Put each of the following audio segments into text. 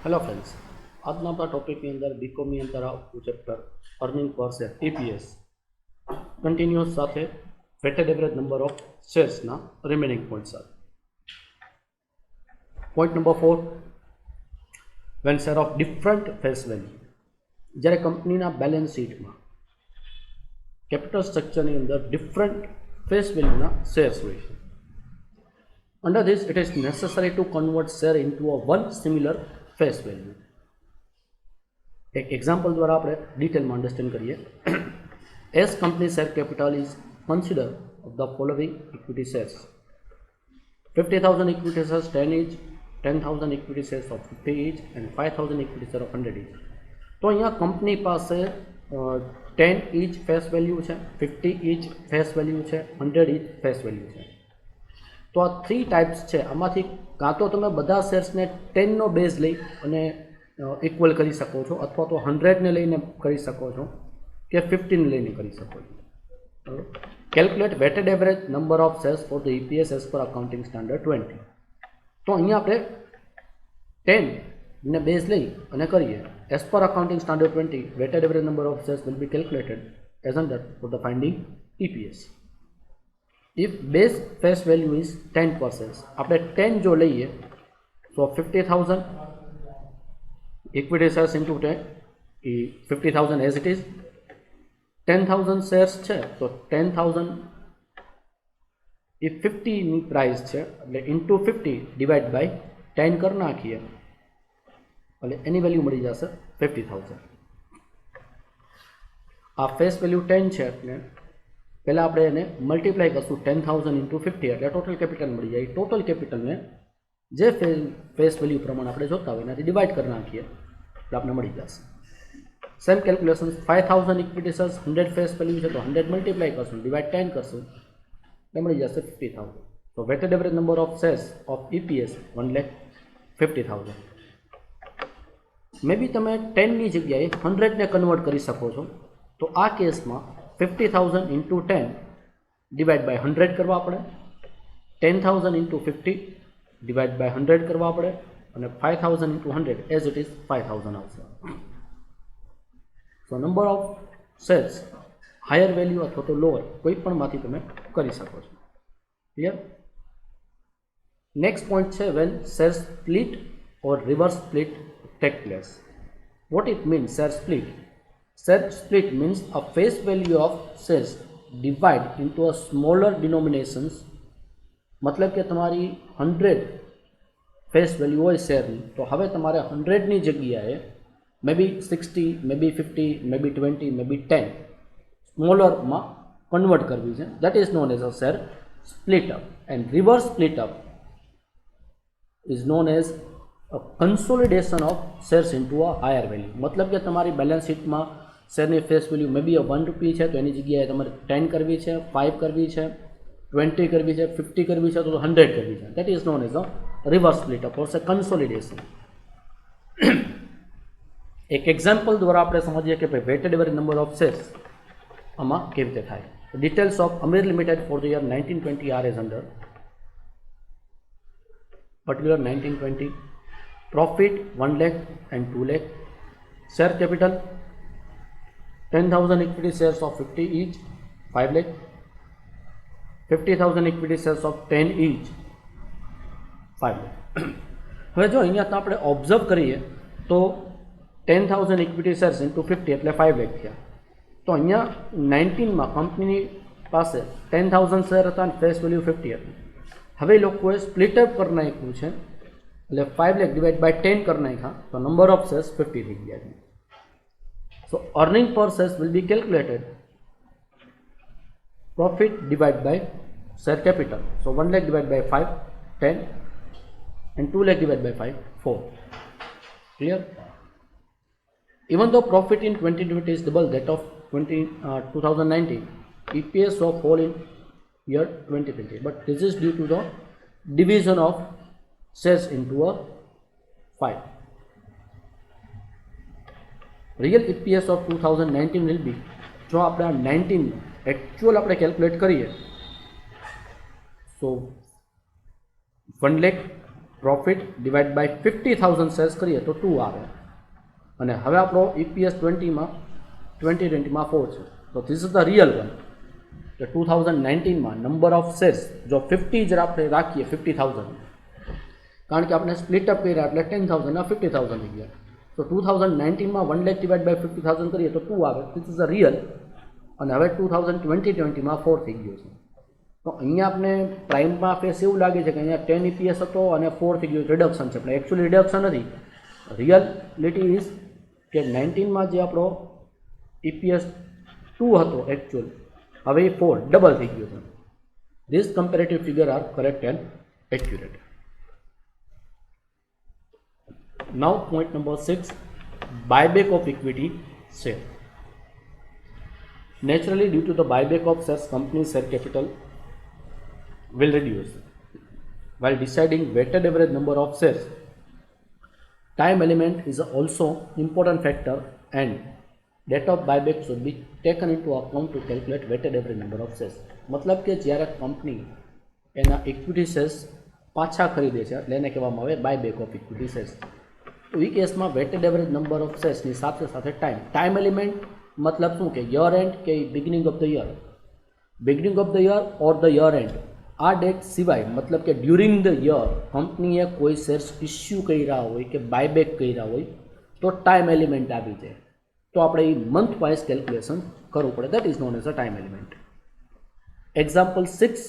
Hello friends, आज अपना topic अंदर बीकॉम अंदर आपको चैप्टर अर्निंग पर शेर ईपीएस कंटिन्यूअस साथ वेटेड एवरेज नंबर ऑफ शेर्स ना रिमेनिंग पॉइंट साथ पॉइंट नंबर 4 व्हेन शेर ऑफ डिफरंट फेस वैल्यू જ્યારે કંપનીના બેલેન્સ શીટમાં કેપિટલ સ્ટ્રક્ચરની અંદર ડિફરન્ટ ફેસ વેલ્યુના શેર્સ હોય છે. Under this, it is necessary to convert share into a one similar face value. एक एग्जाम्पल द्वारा આપણે ડિટેલમાં અન્ડરસ્ટેન્ડ કરીએ. As company share capital is considered of the following equity shares: 50,000 equity shares 10 each, 10,000 equity shares of 50 each, and 5,000 equity shares of 100 each. તો અહીંયા company પાસે 10 each face value છે, 50 each face value છે, 100 each face value છે. તો આ 3 types છે. આમાંથી કાં તો તમે બધા શેર્સને 10નો બેઝ લઈ અને ઇક્વલ કરી શકો છો, અથવા તો 100ને લઈને કરી શકો છો, કે 50ને લઈને કરી શકો છો. Calculate weighted average number of shares for the EPS as per accounting standard 20. તો અહીંયા આપણે 10ને બેઝ લઈ અને કરીએ. As per accounting standard 20 weighted average number of shares will be calculated as under for the finding EPS. If base face value is 10%, આપણે 10 જો લઈએ તો 50,000 equity shares into 10 A 50,000 as it is. 10,000 shares છે તો 10,000 એ 50ની price છે એટલે into 50 divide by 10 કરી નાખીએ એટલે એની વેલ્યુ મળી જશે 50,000. આ ફેસ વેલ્યુ 10 છે એટલે પહેલાં આપણે એને મલ્ટીપ્લાય કરશું 10,000 ઇન્ટુ 50 એટલે ટોટલ કેપિટલ મળી જાય. ટોટલ કેપિટલને જે ફેસ વેલ્યુ પ્રમાણે આપણે જોતા હોય એનાથી ડિવાઈડ કરી નાખીએ એટલે આપણે મળી જશે. Same calculation 5,000 equity shares 100 face value છે તો 100 મલ્ટીપ્લાય કરશું, ડિવાઈડ 10 કરશું એટલે મળી જશે 50,000. તો weighted average number of shares of EPS 1,50,000. મે બી તમે 10ની જગ્યાએ 100ને કન્વર્ટ કરી શકો છો. તો આ કેસમાં 50,000 into 10 divided by 100 કરવા પડે, 10,000 into 50 divided by 100 કરવા પડે, અને 5,000 into 100 as it is 5,000 આવશે. So number of shares higher value અથવા તો lower કોઈ પણ માંથી તમે કરી શકો છો. ક્લિયર? નેક્સ્ટ પોઈન્ટ છે when shares split or reverse split take place. What it means share split? Share split means a face value of shares divide into a smaller denominations. मतलब કે તમારી 100 ફેસ વેલ્યુ હોય શેરની તો હવે તમારે 100ની જગ્યાએ મે બી 60, મે બી 50, મે બી 20, મે બી 10 સ્મોલરમાં convert કરવી છે. That is known as a share split up. And reverse split up is known as a consolidation of shares into a higher value. मतलब કે તમારી બેલેન્સ શીટમાં શેરની ફેસ વેલ્યુ મે બી 1 રૂપી છે તો એની જગ્યાએ તમારે 10 કરવી છે, 5 કરવી છે, 20 કરવી છે, 50 કરવી છે તો 100 કરવી છે. That is known as a reverse split up or consolidation. એક એક્ઝામ્પલ દ્વારા આપણે સમજીએ કે ભાઈ weighted average number of shares આમાં કેવી રીતે થાય. Details of Amir limited for the year 1920 are as under particular 1920. Profit 1 lakh and 2 lakh. Share capital 10,000 equity shares of 50 each 5 lakh. 50,000 equity shares of 10 each 5 lakh. હવે જો અહીંયા તો આપણે observe કરીએ તો 10,000 ઇક્વિટી શેર્સ ઇન્ટુ 50 એટલે 5 લાખ થયા. તો અહીંયા 19માં કંપનીની પાસે 10,000 શેર હતા અને ફેસ વેલ્યુ 50 હતી. હવે લોકોએ સ્પ્લિટ અપ કરી નાખ્યું છે એટલે 5 લાખ ડિવાઇડ બાય 10 કરી નાખ્યા તો નંબર ઓફ શેર્સ 50 થઈ ગયા છે. So earning per shares will be calculated profit divide by share capital. So 1 lakh divided by 5 10 and 2 lakh divided by 5 4. Clear? Even though profit in 2020 is double that of 2019, EPS of fall in year 2020, but this is due to the division of shares into a 5. Real EPS of 2019 will be, જો આપણે 19 actual આપણે calculate કરીએ so 1 lakh profit divide by 50,000 shares કરીએ તો 2 આવે અને હવે આપણો EPS 2020માં 4 છે. તો this is the real one કે 2019માં નંબર ઓફ શેર્સ જો 50 જ આપણે રાખીએ 50,000 કારણ કે આપણે સ્પ્લિટઅપ કર્યા એટલે 10,000 ના 50,000 થઈ ગયા. તો 2019માં 1 લાખ ડિવાઈડ બાય 50,000 કરીએ તો 2 આવે. ધીસ ઇઝ ધ રિયલ અને હવે 2020માં 4 થઈ ગયો છે. તો અહીંયા આપણે પ્રાઇમમાં ફેસ એવું લાગે છે કે અહીંયા 10 EPS હતો અને 4 થઈ ગયું રિડક્શન છે, પણ એકચ્યુઅલી રિડક્શન નથી. રિયલિટી ઇઝ કે 19માં જે આપણો EPS 2 હતો એકચ્યુઅલ, હવે 4 ડબલ થઈ ગયો છે. This comparative figure are correct and accurate. Now point number 6, buyback of equity share. Naturally, due to the buyback of shares, company's share capital will reduce. While deciding weighted average number of shares, time element is also important factor and date of buyback should be taken into account to calculate weighted average number of shares. मतलब કે જ્યારે company એના equity shares પાછા ખરીદે છે એટલે એને કહેવામાં આવે બાયબેક ઓફ ઇક્વિટી શેર્સ. તો એ કેસમાં વેટેડ એવરેજ નંબર ઓફ શેર્સની સાથે સાથે ટાઈમ એલિમેન્ટ મતલબ શું કે યર એન્ડ કે beginning of the year, beginning of the year or the year and, આ ડેટ સિવાય મતલબ કે ડ્યુરિંગ ધ યર કંપનીએ કોઈ શેર્સ ઇસ્યુ કર્યા હોય કે બાયબેક કર્યા હોય તો ટાઈમ એલિમેન્ટ આવી જાય. તો આપણે એ મંથ વાઇઝ કેલ્ક્યુલેશન કરવું પડે. That is known as a time element. Example 6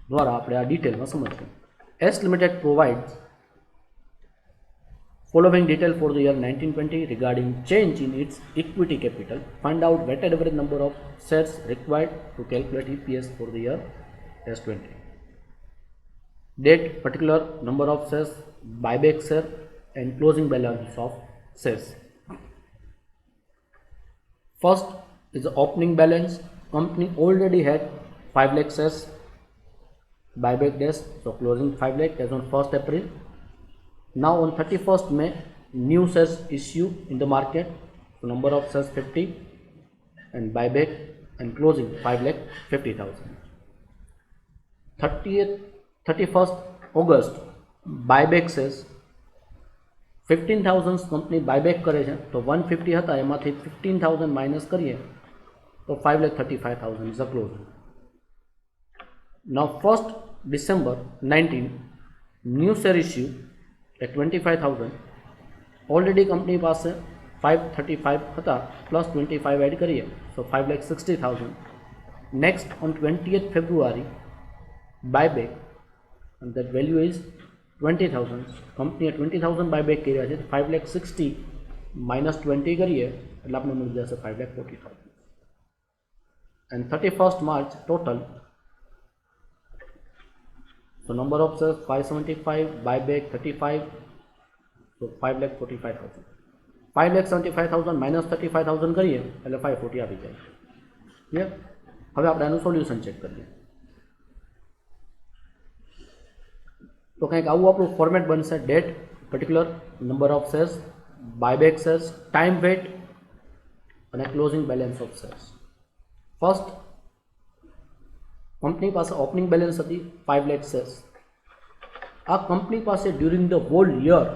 દ્વારા આપણે આ ડિટેલમાં સમજીએ. S limited provides following detail for the year 1920 regarding change in its equity capital. Find out weighted average number of shares required to calculate EPS for the year S20. Date, particular number of shares, buyback share and closing balance of shares. First is the opening balance. Company already had 5 lakh shares, buyback days, so closing 5 lakh as on 1st April. Now on 31st May, new shares issue in the market, so number of shares 50 and buyback and closing 5,50,000. 31st August, buyback shares 15,000 company buyback કરે છે તો 150 હતા એમાંથી 15,000 minus કરીએ તો 5,35,000 is a closing. Now 1st December 19, new share issue at 25,000. Already company પાસે 535 હતા plus 25 add કરીએ તો 5,60,000. Next on 20th February buyback and that value is 20,000. કંપનીએ 20,000 બાયબેક કર્યા છે 5,60,000 માઇનસ 20 કરીએ એટલે આપણે મળી જશે 5,40,000. and 31st March total, so number of shares 575, buyback 35, so 5,45,000. 5,75,000 minus 35,000 કરીએ એટલે 540 આવી જાય. ક્લિયર? હવે આપણે આનું સોલ્યુશન ચેક કરીએ. તો કંઈક આવું આપણું ફોર્મેટ બનશે. Date, particular number of shares, buyback shares, time weight અને closing balance of shares. First, company પાસે ઓપનિંગ બેલેન્સ હતી 5 લાખ શેર્સ. આ કંપની પાસે ડ્યુરિંગ ધ હોલ યર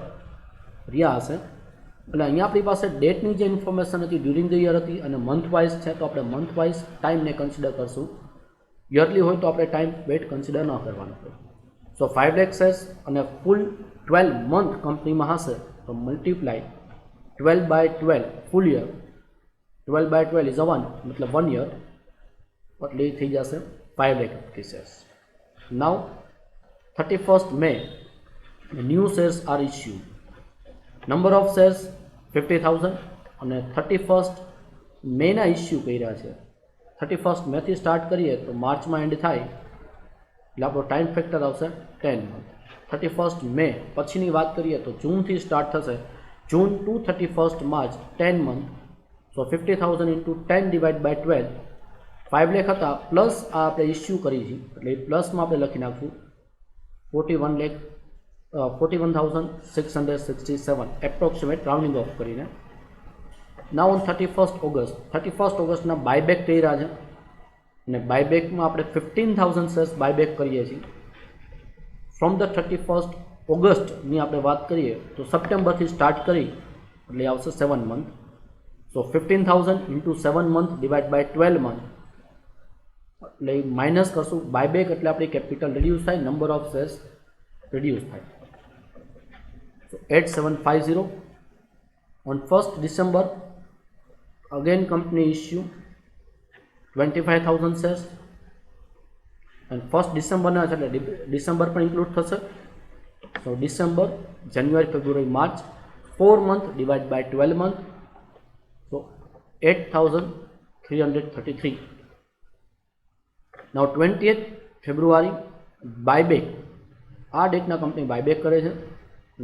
રહ્યા હશે એટલે અહીંયા આપણી પાસે ડેટની જે ઇન્ફોર્મેશન હતી ડ્યુરિંગ ધ યર હતી અને મંથ વાઇઝ છે તો આપણે મંથ વાઇઝ ટાઈમને કન્સિડર કરશું. યરલી હોય તો આપણે ટાઈમ વેટ કન્સિડર ન કરવાનું હોય. સો 5 લાખ શેર્સ અને ફૂલ 12 મંથ કંપનીમાં હશે તો multiply 12/12 full year, 12/12 is a 1 મતલબ 1 યર એટલે થઈ જશે 5 lakh shares. Now 31st May, new shares are issued. Number of shares 50,000 અને 31st May ના ઇસ્યુ કર્યા છે. 31st May થી સ્ટાર્ટ કરીએ તો માર્ચમાં એન્ડ થાય એટલે આપણો ટાઈમ ફેક્ટર આવશે 10 month. 31st May પછીની વાત કરીએ તો જૂનથી સ્ટાર્ટ થશે, June to 31st March 10 month. So 50,000 into 10 divided by 12, 5 lakh હતા પ્લસ આ આપણે ઇસ્યુ કરી છે એટલે પ્લસમાં આપણે લખી નાખશું 41,667 એપ્રોક્સિમેટ રાઉન્ડિંગ ઓફ કરીને. નાઉ ઓન 31st ઓગસ્ટના બાયબેક કર્યા છે અને બાયબેકમાં આપણે 15,000 શેર્સ બાયબેક કરીએ છીએ. ફ્રોમ ધ 31st ઓગસ્ટની આપણે વાત કરીએ તો સપ્ટેમ્બરથી સ્ટાર્ટ કરી એટલે આવશે 7 month. So 15,000 into 7 month divide by 12 month એટલે માઇનસ કરશું બાયબેક એટલે આપણી કેપિટલ રિડ્યુસ થાય, નંબર ઓફ શેર્સ રિડ્યુસ થાય. So 8750 on 1st December again company issue 25,000 shares and 1st December ના એટલે ડિસેમ્બર પણ ઇન્ક્લુડ થશે. So December, January, February, March 4 month divide by 12 month so 8,333. Now 20th February buyback, આ ડેટના company buyback કરે છે,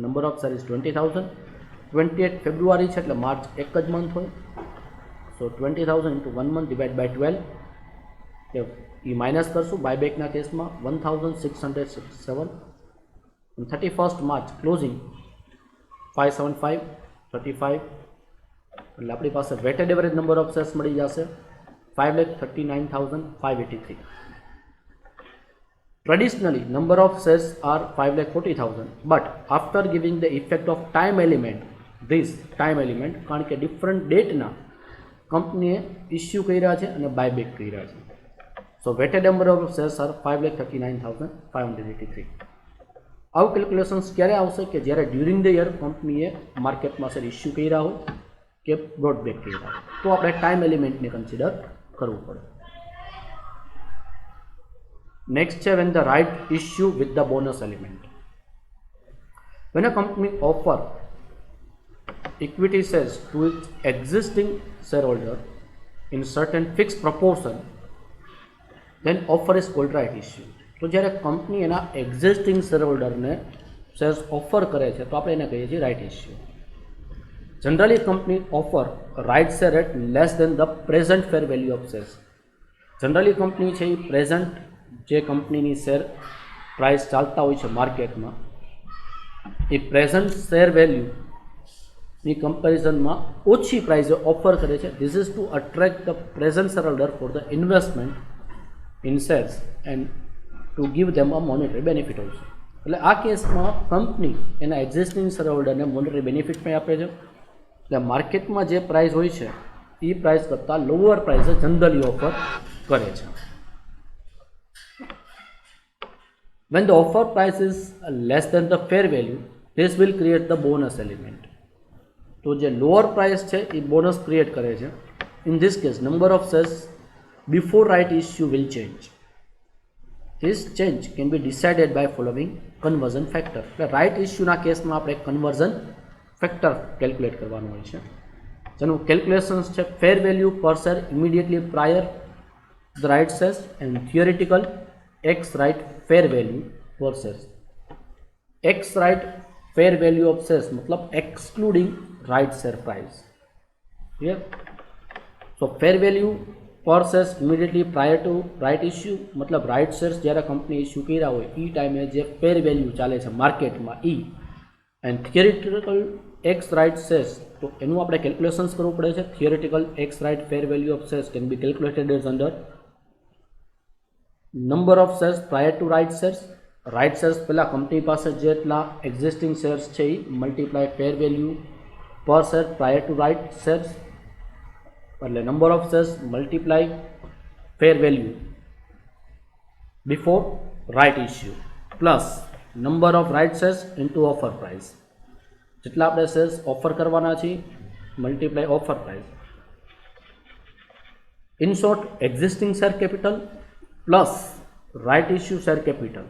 number of share is 20,000. 20th February છે એટલે માર્ચ એક જ મંથ હોય. So 20,000 into 1 month divide by 12 એ માઇનસ કરશું બાયબેકના કેસમાં 1,667. 31st માર્ચ ક્લોઝિંગ 575 35 એટલે આપણી પાસે weighted average number of shares મળી જશે 5,39,583. Traditionally, number of shares are 5,40,000, but after giving the effect of time element, this time element કારણ કે ડિફરન્ટ ડેટના કંપનીએ ઇસ્યુ કર્યા છે અને બાયબેક કર્યા છે. So weighted number of shares are 5,39,583. આવું કેલ્ક્યુલેશન્સ ક્યારે આવશે કે જ્યારે ડ્યુરિંગ ધ યર કંપનીએ માર્કેટમાં શેર ઇસ્યુ કર્યા હોય કે બ્રોડબેક કર્યા હોય તો આપણે ટાઈમ એલિમેન્ટને કન્સિડર કરવું પડે. નેક્સ્ટ છે when the right issue with the bonus element. When a company offer equity shares to its existing shareholder in certain fixed proportion, then offer is called right issue. તો જ્યારે company એના existing શેરહોલ્ડરને shares offer કરે છે તો આપણે એને કહીએ છીએ right issue. Generally company offer right share at less than the present fair value of shares. Generally company છે એ પ્રેઝન્ટ જે કંપનીની શેર પ્રાઇસ ચાલતા હોય છે માર્કેટમાં એ પ્રેઝન્ટ શેર વેલ્યુની કમ્પેરિઝનમાં ઓછી પ્રાઇસે ઓફર કરે છે. This is to attract the present shareholder for the investment in shares and to give them a monetary benefit also. એટલે આ કેસમાં કંપની એના એક્ઝિસ્ટિંગ શેરહોલ્ડરને મોનેટરી બેનિફિટ પણ આપે છે. એટલે માર્કેટમાં જે પ્રાઇસ હોય છે એ પ્રાઇસ કરતાં લોઅર પ્રાઇસે જનરલી ઓફર કરે છે. When the offer price is less than the fair value, this will create the bonus element. તો જે લોઅર પ્રાઇસ છે એ બોનસ ક્રિએટ કરે છે. In this case, number of shares before right issue will change. This change can be decided by following conversion factor. એટલે right ઇસ્યુના કેસમાં આપણે conversion factor calculate કરવાનું હોય છે, જેનું કેલ્ક્યુલેશન્સ છે fair value per share immediately prior the right shares and theoretical ex right fair value per shares. Ex right fair value of shares મતલબ excluding right share price. Clear? So fair value per shares immediately prior to right issue મતલબ right shares જ્યારે company issue કર્યા હોય એ ટાઈમે જે ફેર value ચાલે છે માર્કેટમાં એ. And theoretical ex right shares તો એનું આપણે કેલ્ક્યુલેશન્સ કરવું પડે છે. Theoretical ex right fair value of shares can be calculated as under number of shares prior to right shares. Right shares પહેલાં કંપની પાસે જેટલા એક્ઝિસ્ટિંગ શેર્સ છે એ multiply fair value per share prior to right shares એટલે number of shares multiply fair value before right issue plus number of right shares into offer price. જેટલા આપણે shares offer કરવાના છીએ multiply offer price. In short existing share capital plus right issue share capital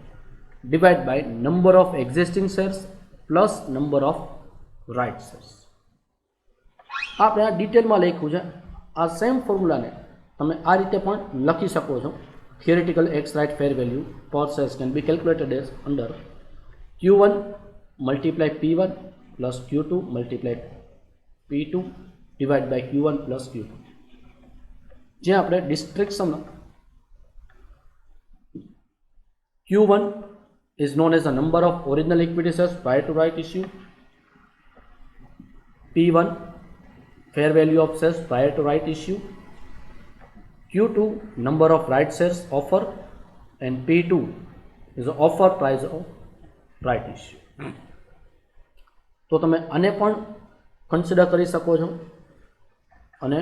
divide by number of existing shares plus number of right shares. આપણે આ ડિટેલમાં લખ્યું છે. આ સેમ ફોર્મ્યુલાને તમે આ રીતે પણ લખી શકો છો. Theoretical ex right fair value per shares can be calculated as under Q1 multiply P1 plus Q2 multiply P2 divide by Q1 plus Q2. જે આપણે ડિસ્ટ્રિક્શન Q1 is known as the number of original equity shares prior to right issue. P1 fair value of shares prior to right issue. Q2 number of right shares offer and P2 is the offer price of right issue. તો તમે આને પણ consider કરી શકો છો અને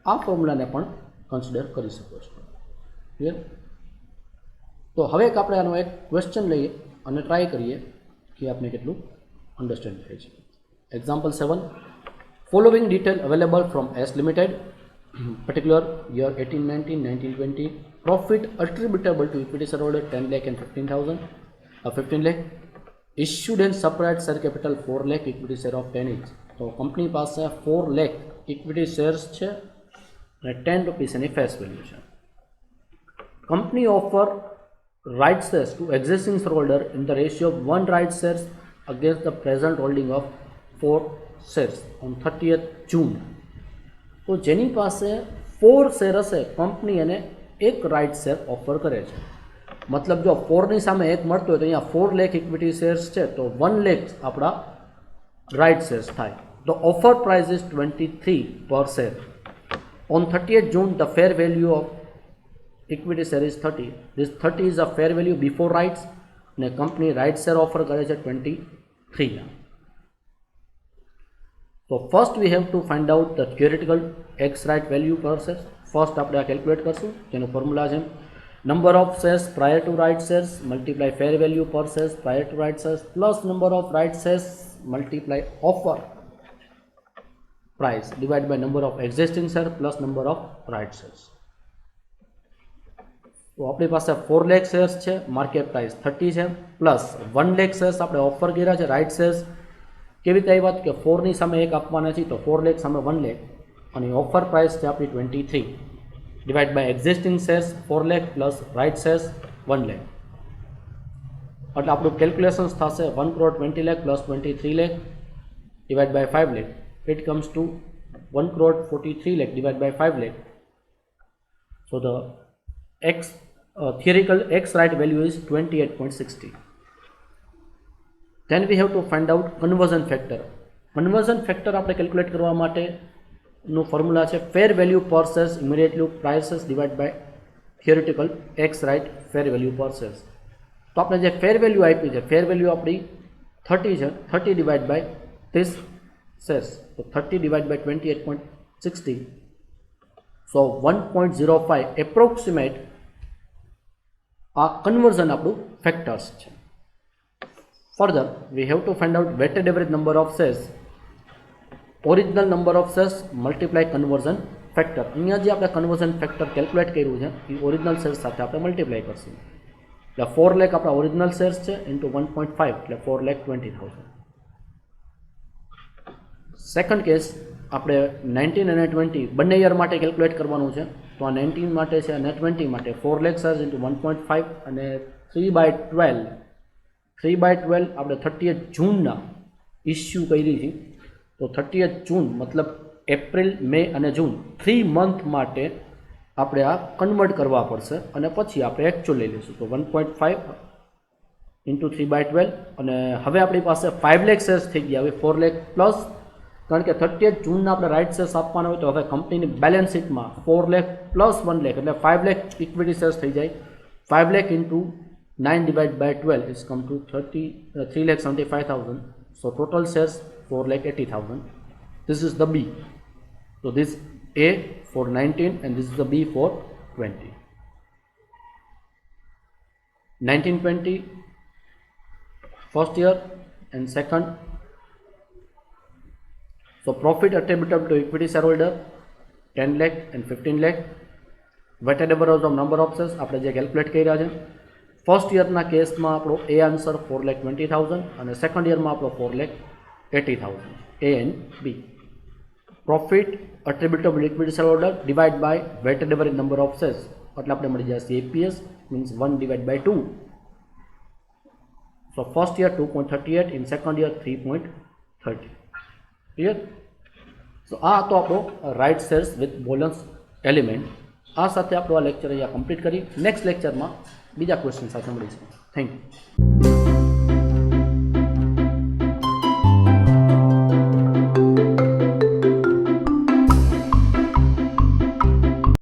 આ ફોર્મ્યુલાને પણ કન્સિડર કરી શકો છો. ક્લિયર? તો હવે એક આપણે આનો એક ક્વેશ્ચન લઈએ અને ટ્રાય કરીએ કે આપણે કેટલું અન્ડરસ્ટેન્ડ થાય છે. Example 7. Following detail available from S limited particular year 1819, 1920, profit attributable to equity shareholder 10 lakh and 15 lakh, issued and separate share capital 4 lakh, equity share of 10 each. તો કંપની પાસે 4 lakh ઇક્વિટી શેર્સ છે અને 10 rupees એની face value છે. Company offer right shares to existing shareholder in the ratio of 1 right shares against the present holding of 4 shares on 30th June. તો જેની પાસે 4 share હશે company એને એક રાઇટ શેર ઓફર કરે છે. મતલબ જો 4ની સામે 1 મળતો હોય તો અહીંયા 4 લાખ ઇક્વિટી શેર્સ છે તો 1 લાખ આપણા રાઇટ શેર્સ થાય. The offer price is 23 per share. On 30th June the fair value of equity share is 30. This 30 is a fair value before rights અને કંપની રાઇટ શેર ઓફર કરે છે 23. So first we have to find out the theoretical X right value per share. First આપણે આ calculate કરશું જેનો formula છે number of shares prior to right shares multiply fair value per shares prior to right shares plus number of right shares multiply offer price divide by number of existing share plus number of right shares. તો આપણી પાસે 4 lakh shares છે, market price 30 છે, plus 1 lakh shares આપણે offer કર્યા છે right shares. કેવી રીતે આવી વાત કે 4ની સામે 1 આપવાના છે તો 4 લાખ સામે 1 લાખ અને ઓફર પ્રાઇસ છે આપણી 23 divide by existing shares 4 lakh plus right shares 1 lakh. એટલે આપણું કેલ્ક્યુલેશન્સ થશે 1,20 lakh plus 23 lakh divide by 5 lakh. It comes to 1,43 lakh divide by 5 lakh. So the theoretical X right value is 28.60. Then we have to find out conversion factor. Conversion factor આપણે calculate કરવા માટેનું formula છે fair value per shares immediately prices divide by theoretical ex right fair value per shares. તો આપણે જે ફેર value આપી છે fair value આપણી 30 છે, 30 ડિવાઇડ બાય 30 શેર્સ તો 30 ડિવાઇડ બાય 28.60. સો 1.05 એપ્રોક્સિમેટ આ કન્વર્ઝન આપણું ફેક્ટર્સ છે. Further, we have to find out weighted average number of shares, original number of shares multiply conversion factor. અહીંયા જે આપણે કન્વર્ઝન ફેક્ટર કેલ્ક્યુલેટ કર્યું છે એ ઓરિજિનલ શેર્સ સાથે આપણે મલ્ટીપ્લાય કરશું. એટલે 4 લાખ આપણા ઓરિજિનલ શેર્સ છે ઇન્ટુ 1.5 એટલે 4,20,000. સેકન્ડ કેસ આપણે 19 અને 20 બંને યર માટે કેલ્ક્યુલેટ કરવાનું છે. તો આ 19 માટે છે અને 20 માટે 4 લાખ શેર્સ ઇન્ટુ 1.5 અને 3/12 આપણે 30th જૂનના ઇસ્યુ કરી છે. તો 30th જૂન મતલબ એપ્રિલ, મે અને જૂન 3 મંથ માટે આપણે આ કન્વર્ટ કરવા પડશે અને પછી આપણે એકચ્યુઅલ લઈ લઈશું. તો 1.5 ઇન્ટુ 3/12 અને હવે આપણી પાસે 5 લાખ શેર્સ થઈ ગયા. હવે 4 લાખ પ્લસ કારણ કે 30th જૂનના આપણે રાઇટ શેર્સ આપવાના હોય તો હવે કંપનીની બેલેન્સ શીટમાં 4 લાખ પ્લસ 1 લાખ એટલે 5 લાખ ઇક્વિટી શેર્સ થઈ જાય. 5 lakh into 9 divided by 12 is come to 3,75,000. So total shares 4,80,000. This is the B. So this A for 19 and this is the B for 20. 1920 first year and second. So profit attributable to equity shareholder 10 lakh and 15 lakh. Weighted average of number of shares આપણે જે calculate કર્યા છે. First યરના કેસમાં આપણો એ answer 4,20,000 અને second યરમાં આપણો 4,80,000 A and B. Profit attributable equity shareholder divide by weighted average number of shares એટલે આપણે મળી જશે EPS means 1 divide by 2. So first year 2.38 in second year 3.30. Clear? So આ હતો આપણો right shares with bonus element. આ સાથે આપણો આ લેક્ચર અહીંયા કમ્પ્લીટ કરી નેક્સ્ટ લેક્ચરમાં બીજા ક્વેશ્ચન સાથે મળીશું. Thank you.